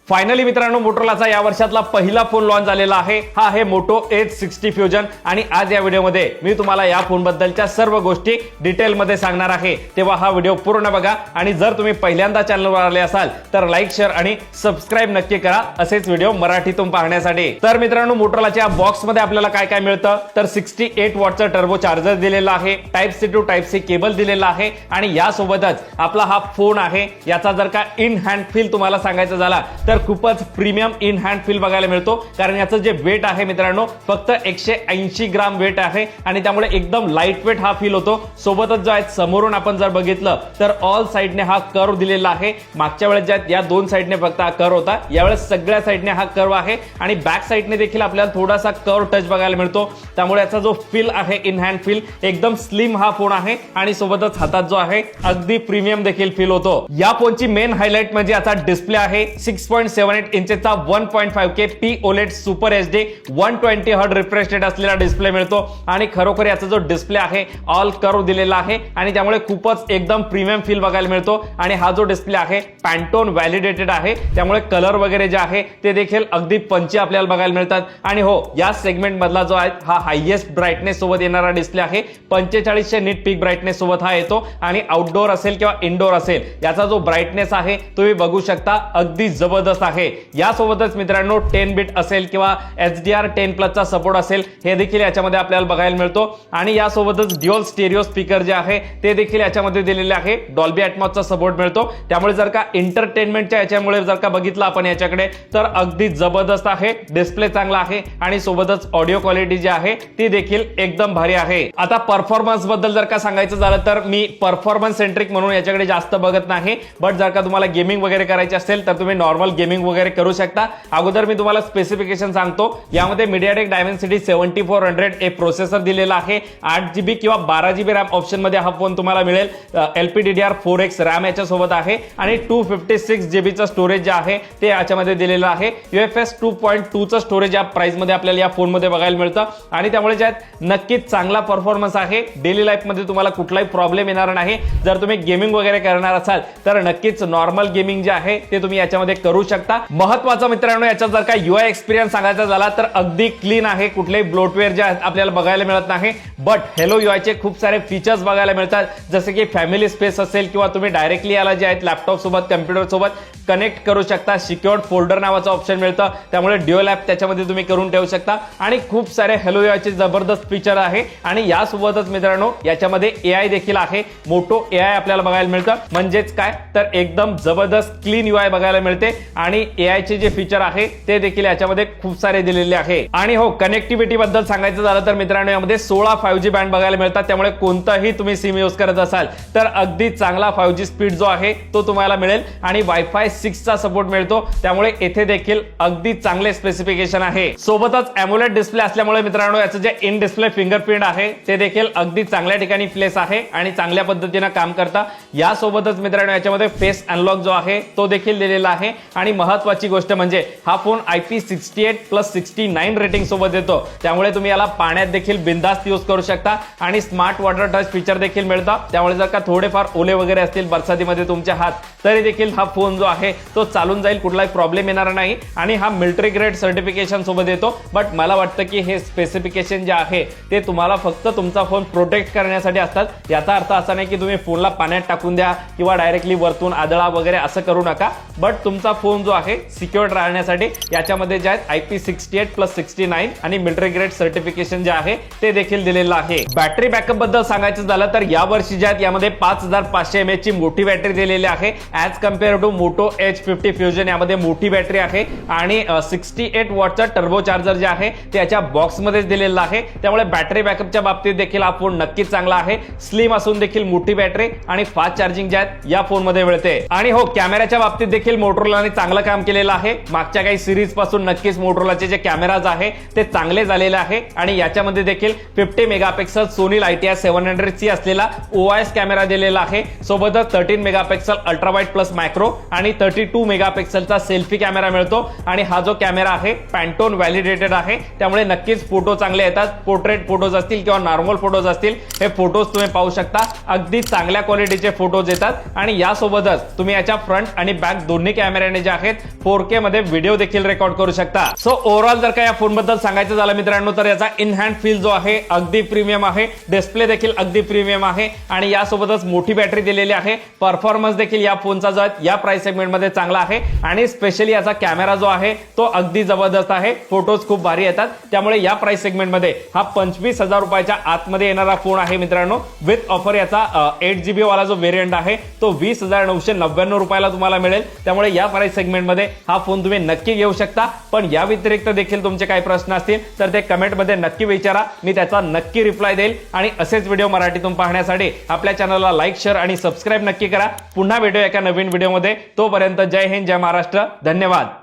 Finally मित्रांनो, मोटोरोलाचा या वर्षातला पहिला फोन लॉन्च झालेला आहे. हा आहे मोटो एज 60 फ्युजन आणि आज या व्हिडिओमध्ये मी तुम्हाला या फोन बद्दलच्या सर्व गोष्टी डिटेलमध्ये सांगणार आहे. तेव्हा हा व्हिडिओ पूर्ण बघा आणि जर तुम्ही पहिल्यांदा चॅनलवर आले असाल तर लाईक, शेअर आणि सबस्क्राइब नक्की करा असेच व्हिडिओ मराठीतून पाहण्यासाठी. तर मित्रांनो, मोटोरोलाच्या बॉक्समध्ये आपल्याला काय काय मिळतं तर 68 वॉटचं टर्बो चार्जर दिलेला आहे, type C to type C cable दिलेला आहे आणि यासोबतच आपला हा फोन आहे. याचा जर का इन हँड फील तुम्हाला सांगायचं झाला तर खूपच प्रीमियम इन हँड फील बघायला मिळतो. कारण याचं जे वेट आहे मित्रांनो फक्त 180 ग्राम वेट आहे आणि त्यामुळे एकदम लाईट वेट हा फील होतो. सोबतच जो आहे समोरून आपण जर बघितलं तर ऑल साइडने हा कर्व दिलेला आहे. मागच्या वेळेस ज्या या दोन साइडने फक्त हा कर्व होता, यावेळेस सगळ्या साइडने हा कर्व आहे आणि बॅक साइडने देखील आपल्याला थोडासा कर्व टच बघायला मिळतो. त्यामुळे याचा जो फील आहे इन हँड फील एकदम स्लिम हा फोन आहे आणि सोबतच हातात जो आहे अगदी प्रीमियम देखील फील होतो. या फोनची मेन हायलाइट म्हणजे याचा डिस्प्ले आहे. 6.78 इंचचा 1.5K POLED super HD 120 hertz refresh rate असलेला डिस्प्ले मिळतो आणि खरोखर याचा जो डिस्प्ले आहे ऑल कर्व दिलेला आहे आणि त्यामुळे खूपच एकदम प्रीमियम फील बघायला मिळतो. आणि हा जो डिस्प्ले आहे पॅन्टोन व्हॅलिडेटेड आहे, त्यामुळे कलर वगैरे जे आहे ते देखील अगदी पंची आपल्याला बघायला मिळतात. आणि हो, या सेगमेंट मधला जो आहे हा हायएस्ट ब्राईटनेस सोबत येणारा डिस्प्ले आहे. 4500 निट पीक ब्राईटनेस सोबत हा येतो आणि आउटडोर असेल किंवा इनडोर असेल याचा जो ब्राईटनेस आहे तुम्ही बघू शकता अगदी जबरदस्त आहे. यासोबतच मित्रांनो 10 बिट असेल किंवा HDR10+ चा सपोर्ट असेल हे देखील याच्यामध्ये आपल्याला बघायला मिळतो. आणि यासोबतच ड्युअल स्टेरिओ स्पीकर जे आहे ते देखील याच्यामध्ये दिलेले आहे. डॉल्बी ॲटमॉसचा सपोर्ट मिळतो. त्यामुळे जर का एंटरटेनमेंटच्या याच्यामुळे जर का बघितलं आपण याच्याकडे तर अगदी जबरदस्त आहे. डिस्प्ले चांगला आहे आणि सोबतच ऑडिओ क्वालिटी जी आहे ती देखील एकदम भारी आहे. आता परफॉर्मन्स बद्दल जर का सांगायचं झालं तर मी परफॉर्मन्स सेंट्रिक म्हणून याच्याकडे जास्त बघत नाही. बट जर का तुम्हाला गेमिंग वगैरे करायची असेल तर तुम्ही नॉर्मल गेमिंग वगैरे करू शकता. अगोदर मी तुम्हाला स्पेसिफिकेशन सांगतो. यामध्ये MediaTek Dimensity 7400 प्रोसेसर दिलेला आहे. 8GB किंवा 12GB रॅम ऑप्शन मध्ये हा फोन तुम्हाला मिळेल. LPDDR4X रॅम याच्या सोबत आहे आणि 256GB चं स्टोरेज जे आहे ते याच्यामध्ये दिलेलं आहे. UFS 2.2 चं स्टोरेज या प्राइस मध्ये आपल्याला या फोन मध्ये बघायला मिळतं आणि त्यामुळे ज्यात नक्कीच चांगला परफॉर्मन्स आहे. डेली लाईफ मध्ये तुम्हाला कुठलाही प्रॉब्लेम येणार नाही. जर तुम्ही गेमिंग वगैरे करणार असाल तर नक्कीच नॉर्मल गेमिंग जे आहे ते तुम्ही याच्यामध्ये करू शकता. महत्त्वाचं मित्रांनो, याचा जर का UI एक्सपिरियन्स सांगायचा झाला तर अगदी क्लीन आहे. कुठलेही ब्लोटवेअर जे आहेत आपल्याला बघायला मिळत नाही. बट हेलो UI चे खूप सारे फीचर्स बघायला मिळतात, जसे की फॅमिली स्पेस असेल किंवा तुम्ही डायरेक्टली याला जे आहेत लॅपटॉप सोबत कम्प्युटर सोबत कनेक्ट करू शकता. सिक्युअर्ड फोल्डर नावाचं ऑप्शन मिळतं, त्यामुळे ड्युअल ॲप त्याच्यामध्ये तुम्ही करून ठेवू शकता आणि खूप सारे हेलो UI चे जबरदस्त फीचर आहे. आणि यासोबतच मित्रांनो याच्यामध्ये AI देखील आहे. मोटो AI आपल्याला बघायला मिळतं. म्हणजेच काय तर एकदम जबरदस्त क्लीन UI बघायला मिळते आणि AI चे जे फीचर आहे ते देखील याच्यामध्ये खूप सारे दिलेले आहे. आणि हो, कनेक्टिव्हिटी बद्दल सांगायचं झालं तर मित्रांनो यामध्ये 16 5G बँड बघायला मिळतात. त्यामुळे कोणताही तुम्ही सिम यूज करत असाल तर अगदी चांगला 5G स्पीड जो आहे तो तुम्हाला मिळेल आणि Wi-Fi 6 चा सपोर्ट मिळतो. त्यामुळे येथे देखील अगदी चांगले स्पेसिफिकेशन आहे. सोबतच AMOLED डिस्प्ले असल्यामुळे मित्रांनो याचं जे इन डिस्प्ले फिंगरप्रिंट आहे ते देखील अगदी चांगल्या ठिकाणी प्लेस आहे आणि चांगल्या पद्धतीने काम करता. यासोबतच मित्रांनो याच्यामध्ये फेस अनलॉक जो आहे तो देखील दिलेला आहे. आणि महत्त्वाची गोष्ट म्हणजे हा फोन IP68+69 रेटिंग सोबत येतो. त्यामुळे तुम्ही याला पाण्यात देखील बिंदास्त यूज करू शकता आणि स्मार्ट वॉटर टच फीचर देखील मिळतं. त्यामुळे जर का थोडेफार ओले वगैरे असतील बरसातीमध्ये तुमचे हात तरी देखील हा फोन जो आहे तो चालून जाईल, कुठलाही प्रॉब्लेम येणार नाही. आणि हा मिलिटरी ग्रेड सर्टिफिकेशन सोबत येतो. बट मला वाटतं की हे स्पेसिफिकेशन जे आहे ते तुम्हाला फक्त तुमचा फोन प्रोटेक्ट करण्यासाठी असतात. याचा अर्थ असा नाही की तुम्ही फोनला पाण्यात टाकून द्या किंवा डायरेक्टली वरतून आदळा वगैरे असं करू नका. बट तुमचा फोन जो आहे सिक्युअर्ड राहण्यासाठी याच्यामध्ये जे आहेत IP68+69 आणि मिलिटरी ग्रेड सर्टिफिकेशन जे आहे ते देखील दिलेलं आहे. बॅटरी बॅकअप बद्दल सांगायचं झालं तर या वर्षी जे आहेत यामध्ये 5500 mAh ची मोठी बॅटरी दिलेली आहे. As compare to Moto Edge 50 Fusion यामध्ये मोठी बॅटरी आहे आणि 68 वॉटचा टर्बो चार्जर जे आहे ते याच्या बॉक्समध्येच दिलेलं आहे. त्यामुळे बॅटरी बॅकअपच्या बाबतीत देखील हा फोन नक्कीच चांगला आहे. स्लिम असून देखील मोठी बॅटरी आणि फास्ट चार्जिंग जे आहेत या फोन मध्ये मिळते. आणि हो, कॅमेऱ्याच्या बाबतीत देखील मोटोरोलाने चांगलं काम केलेलं आहे. मागच्या काही सिरीज पासून नक्कीच मोटोरोलाचे जे कॅमेराज आहे ते चांगले झालेले आहे आणि याच्यामध्ये देखील 50 मेगापिक्सल सोनी LTIA 700C असलेला OIS कॅमेरा दिलेला आहे. सोबतच 13 megapixel ultra wide plus micro आणि 32 मेगापिक्सलचा सेल्फी कॅमेरा मिळतो. आणि हा जो कॅमेरा आहे पॅन्टोन व्हॅलिडेटेड आहे, त्यामुळे नक्कीच फोटो चांगले येतात. पोर्ट्रेट फोटोज असतील किंवा नॉर्मल फोटोज असतील हे फोटोज तुम्ही पाहू शकता. अगदी चांगल्या क्वालिटीचे फोटोज येतात आणि यासोबतच तुम्ही याच्या फ्रंट आणि बॅक दोन्ही कॅमेऱ्याने जे आहेत. 4K मध्ये व्हिडिओ देखील रेकॉर्ड करू शकता. सो ओव्हरऑल जर का या फोन बद्दल सांगायचं झालं मित्रांनो तर याचा इन हँड फील जो आहे अगदी प्रीमियम आहे. डिस्प्ले देखील अगदी प्रीमियम आहे आणि यासोबतच मोठी बॅटरी दिलेली आहे. परफॉर्मन्स देखील या फोनचा जो या प्राइस सेगमेंट मध्ये चांगला आहे आणि स्पेशली याचा कॅमेरा जो आहे तो अगदी जबरदस्त आहे. फोटोज खूप भारी येतात. त्यामुळे या प्राइस सेगमेंट मध्ये हा 25,000 रुपयाच्या आतमध्ये येणारा फोन आहे मित्रांनो. विथ ऑफर याचा 8GB वाला जो व्हेरियंट आहे तो 20,999 रुपयाला तुम्हाला मिळेल. त्यामुळे या प्राइस सेगमेंट मध्ये हा फोन तुम्ही नक्की घेऊ शकता. पण या व्यतिरिक्त देखील तुमचे काही प्रश्न असतील तर ते कमेंट मध्ये नक्की विचारा. मी त्याचा नक्की रिप्लाय देईल आणि असेच व्हिडिओ मराठीतून पाहण्यासाठी आपल्या चॅनलला लाईक, शेअर आणि सबस्क्राईब नक्की करा. पुन्हा भेटूया एका नवीन व्हिडिओमध्ये. तोपर्यंत जय हिंद, जय महाराष्ट्र, धन्यवाद.